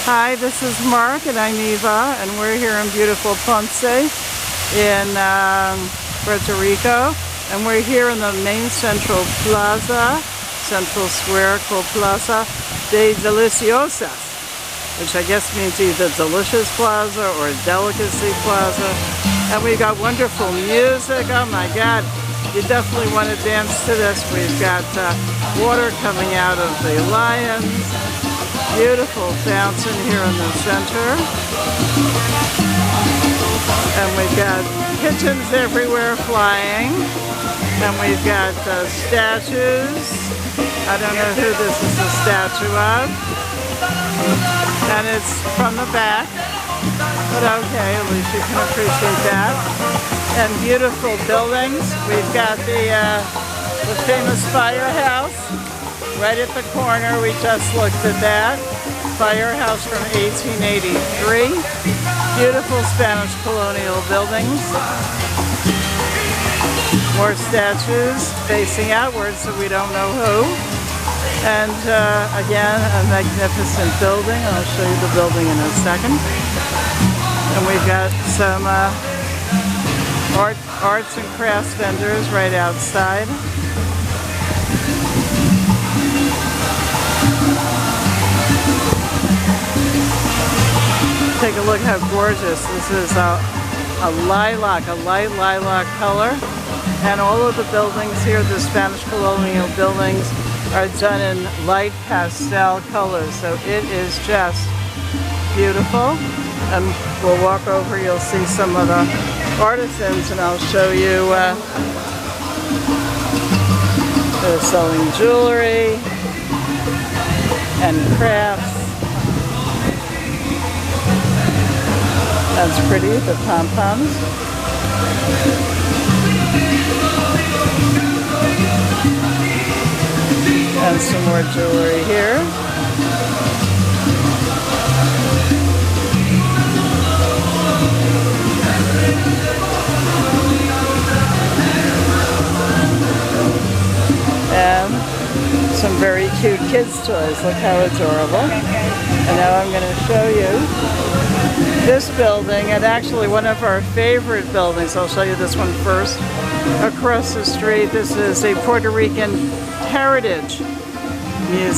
Hi, this is Mark and I'm Eva, and we're here in beautiful Ponce in Puerto Rico, and we're here in the main Central Plaza, Central Square called Plaza de Deliciosas, which I guess means either Delicious Plaza or Delicacy Plaza. And we've got wonderful music. Oh my God, you definitely want to dance to this. We've got water coming out of the lions. Beautiful fountain here in the center. And we've got pigeons everywhere flying. And we've got statues. I don't know who this is a statue of. And it's from the back. But okay, at least you can appreciate that. And beautiful buildings. We've got the famous firehouse right at the corner. We just looked at that. Firehouse from 1883. Beautiful Spanish colonial buildings. More statues facing outwards, so we don't know who. And again, a magnificent building. I'll show you the building in a second. And we've got some arts and crafts vendors right outside. Take a look how gorgeous. This is a light lilac color. And all of the buildings here, the Spanish colonial buildings, are done in light pastel colors. So it is just beautiful. And we'll walk over, you'll see some of the artisans, and I'll show you. They're selling jewelry and crafts. That's pretty, the pom-poms. And some more jewelry here. And some very cute kids' toys. Look how adorable. And now I'm going to show you this building, and actually one of our favorite buildings. I'll show you this one first. Across the street, this is a Puerto Rican Heritage Museum.